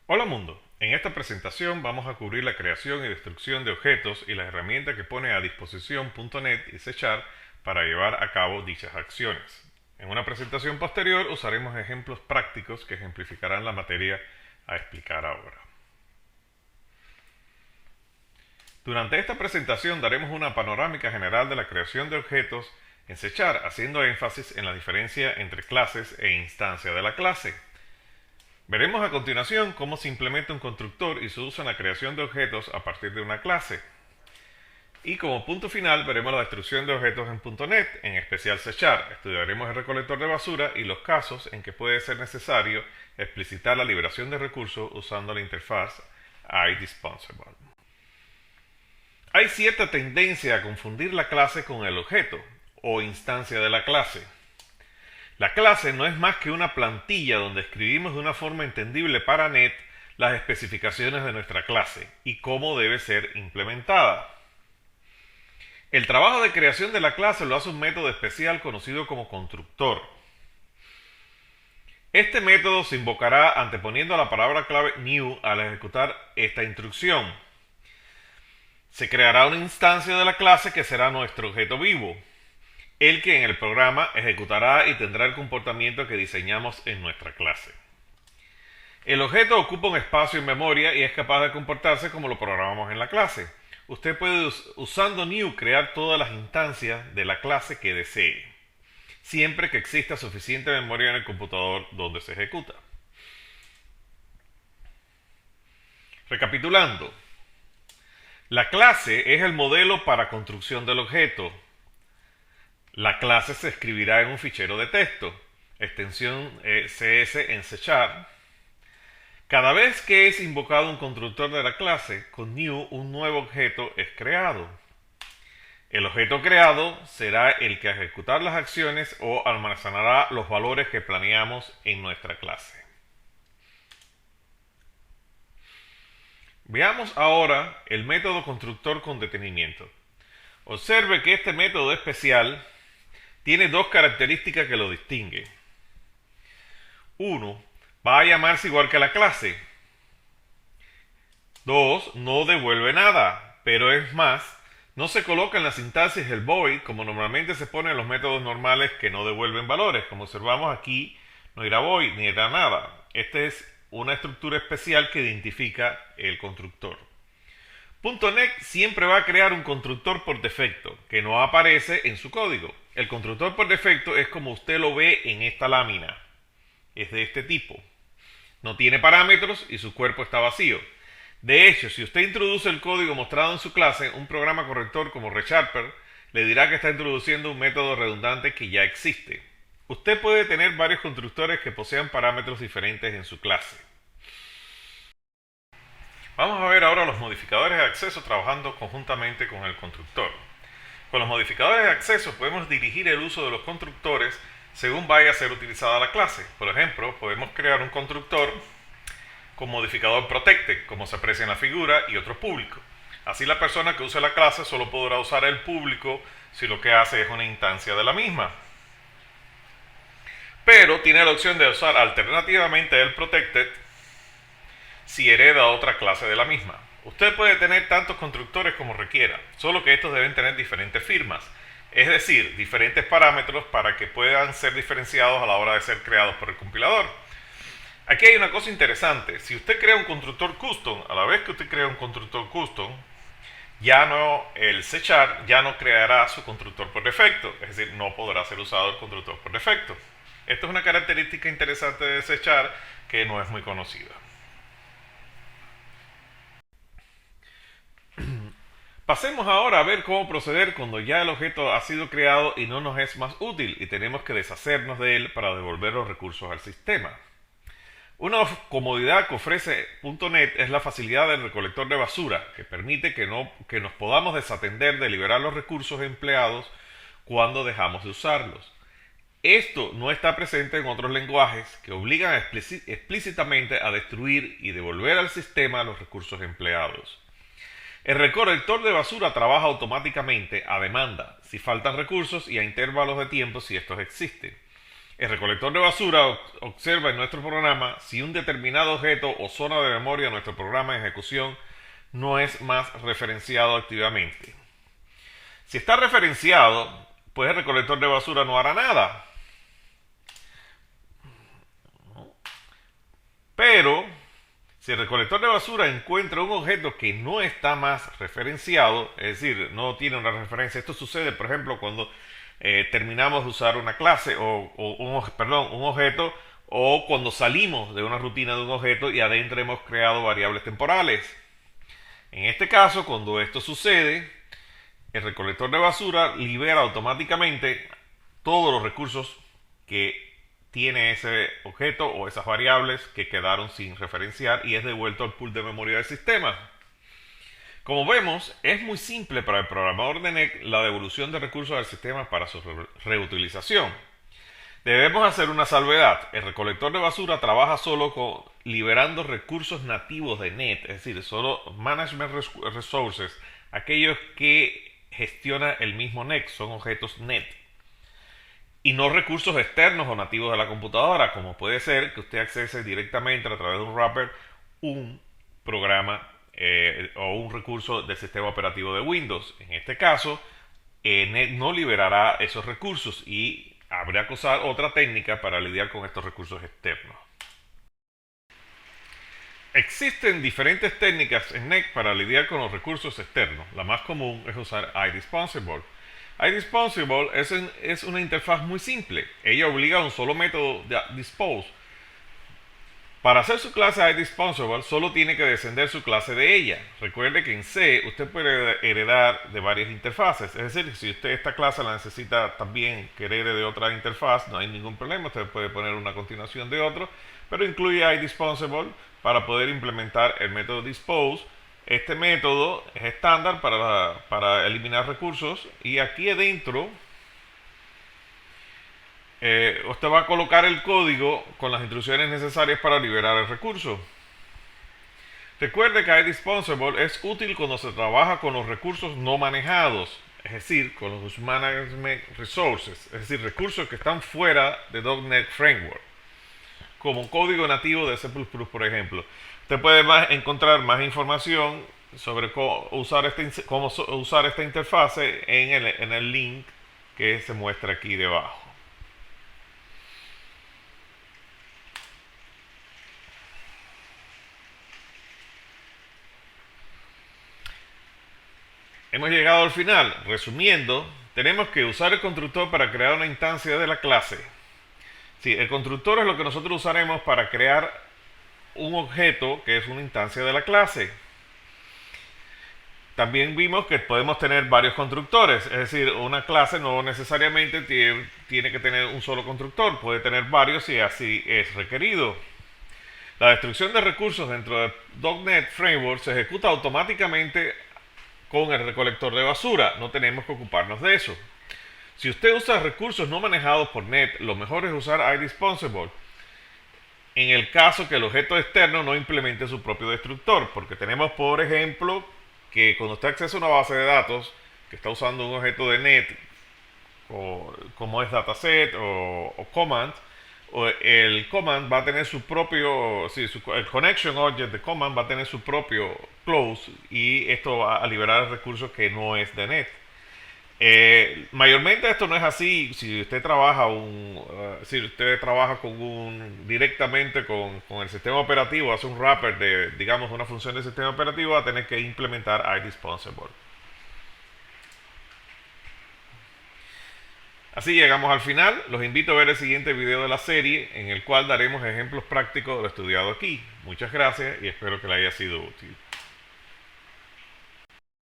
Hola mundo, en esta presentación vamos a cubrir la creación y destrucción de objetos y las herramientas que pone a disposición .NET y C# para llevar a cabo dichas acciones. En una presentación posterior usaremos ejemplos prácticos que ejemplificarán la materia a explicar ahora. Durante esta presentación daremos una panorámica general de la creación de objetos en C#, haciendo énfasis en la diferencia entre clases e instancia de la clase. Veremos a continuación cómo se implementa un constructor y su uso en la creación de objetos a partir de una clase. Y como punto final veremos la destrucción de objetos en .NET, en especial C#. Estudiaremos el recolector de basura y los casos en que puede ser necesario explicitar la liberación de recursos usando la interfaz iDisposable. Hay cierta tendencia a confundir la clase con el objeto o instancia de la clase. La clase no es más que una plantilla donde escribimos de una forma entendible para NET las especificaciones de nuestra clase y cómo debe ser implementada. El trabajo de creación de la clase lo hace un método especial conocido como constructor. Este método se invocará anteponiendo la palabra clave new al ejecutar esta instrucción. Se creará una instancia de la clase que será nuestro objeto vivo, el que en el programa ejecutará y tendrá el comportamiento que diseñamos en nuestra clase. El objeto ocupa un espacio en memoria y es capaz de comportarse como lo programamos en la clase. Usted puede, usando new, crear todas las instancias de la clase que desee, siempre que exista suficiente memoria en el computador donde se ejecuta. Recapitulando, la clase es el modelo para construcción del objeto. La clase se escribirá en un fichero de texto, extensión CS en C#. Cada vez que es invocado un constructor de la clase, con new un nuevo objeto es creado. El objeto creado será el que ejecutará las acciones o almacenará los valores que planeamos en nuestra clase. Veamos ahora el método constructor con detenimiento. Observe que este método especial tiene dos características que lo distinguen. 1. Va a llamarse igual que la clase. 2. No devuelve nada, pero es más, no se coloca en la sintaxis el void como normalmente se pone en los métodos normales que no devuelven valores. Como observamos aquí, no irá void ni irá nada. Esta es una estructura especial que identifica el constructor. .NET siempre va a crear un constructor por defecto, que no aparece en su código. El constructor por defecto es como usted lo ve en esta lámina. Es de este tipo. No tiene parámetros y su cuerpo está vacío. De hecho, si usted introduce el código mostrado en su clase, un programa corrector como ReSharper le dirá que está introduciendo un método redundante que ya existe. Usted puede tener varios constructores que posean parámetros diferentes en su clase. Vamos a ver ahora los modificadores de acceso trabajando conjuntamente con el constructor. Con los modificadores de acceso podemos dirigir el uso de los constructores según vaya a ser utilizada la clase. Por ejemplo, podemos crear un constructor con modificador protected, como se aprecia en la figura, y otro público. Así la persona que use la clase solo podrá usar el público si lo que hace es una instancia de la misma. Pero tiene la opción de usar alternativamente el protected si hereda otra clase de la misma. Usted puede tener tantos constructores como requiera, solo que estos deben tener diferentes firmas, es decir, diferentes parámetros para que puedan ser diferenciados a la hora de ser creados por el compilador. Aquí hay una cosa interesante. Si usted crea un constructor custom, a la vez que usted crea un constructor custom, el C# ya no creará su constructor por defecto, es decir, no podrá ser usado el constructor por defecto. Esto es una característica interesante de C# que no es muy conocida. Pasemos ahora a ver cómo proceder cuando ya el objeto ha sido creado y no nos es más útil y tenemos que deshacernos de él para devolver los recursos al sistema. Una comodidad que ofrece .NET es la facilidad del recolector de basura, que permite que nos podamos desatender de liberar los recursos empleados cuando dejamos de usarlos. Esto no está presente en otros lenguajes que obligan explícitamente a destruir y devolver al sistema los recursos empleados. El recolector de basura trabaja automáticamente a demanda si faltan recursos y a intervalos de tiempo si estos existen. El recolector de basura observa en nuestro programa si un determinado objeto o zona de memoria de nuestro programa en ejecución no es más referenciado activamente. Si está referenciado, pues el recolector de basura no hará nada. Pero si el recolector de basura encuentra un objeto que no está más referenciado, es decir, no tiene una referencia, esto sucede, por ejemplo, cuando terminamos de usar una clase un objeto, o cuando salimos de una rutina de un objeto y adentro hemos creado variables temporales. En este caso, cuando esto sucede, el recolector de basura libera automáticamente todos los recursos que tiene ese objeto o esas variables que quedaron sin referenciar y es devuelto al pool de memoria del sistema. Como vemos, es muy simple para el programador de NEC la devolución de recursos al sistema para su reutilización. Debemos hacer una salvedad. El recolector de basura trabaja solo liberando recursos nativos de NET, es decir, solo Management Resources, aquellos que gestiona el mismo NEC, son objetos NET. Y no recursos externos o nativos de la computadora, como puede ser que usted accese directamente a través de un wrapper un programa o un recurso del sistema operativo de Windows. En este caso, NET no liberará esos recursos y habrá que usar otra técnica para lidiar con estos recursos externos. Existen diferentes técnicas en NEC para lidiar con los recursos externos. La más común es usar iDisposable. iDisposable es una interfaz muy simple. Ella obliga a un solo método de dispose. Para hacer su clase iDisposable solo tiene que descender su clase de ella. Recuerde que en C usted puede heredar de varias interfaces. Es decir, si usted esta clase la necesita también que herede de otra interfaz, no hay ningún problema. Usted puede poner una continuación de otro, pero incluye iDisposable para poder implementar el método dispose. Este método es estándar para eliminar recursos y aquí adentro usted va a colocar el código con las instrucciones necesarias para liberar el recurso. Recuerde que iDisposable es útil cuando se trabaja con los recursos no manejados, es decir, con los Management Resources, es decir, recursos que están fuera de .NET Framework, como un código nativo de C++, por ejemplo. Usted puede encontrar más información sobre cómo usar esta interfase en el link que se muestra aquí debajo. Hemos llegado al final. Resumiendo, tenemos que usar el constructor para crear una instancia de la clase. Sí, el constructor es lo que nosotros usaremos para crear un objeto que es una instancia de la clase. También vimos que podemos tener varios constructores, es decir, una clase no necesariamente tiene que tener un solo constructor, puede tener varios si así es requerido. La destrucción de recursos dentro de .NET Framework se ejecuta automáticamente con el recolector de basura, no tenemos que ocuparnos de eso. Si usted usa recursos no manejados por NET, lo mejor es usar iDisposable en el caso que el objeto externo no implemente su propio destructor, porque tenemos, por ejemplo, que cuando usted accesa a una base de datos que está usando un objeto de NET, como es dataset o command, el command va a tener su propio, el connection object de command va a tener su propio close y esto va a liberar recursos que no es de NET. Mayormente esto no es así si usted trabaja directamente con el sistema operativo, hace un wrapper de, digamos, una función del sistema operativo, va a tener que implementar iDisposable. Así llegamos al final. Los invito a ver el siguiente video de la serie en el cual daremos ejemplos prácticos de lo estudiado aquí. Muchas gracias y espero que le haya sido útil.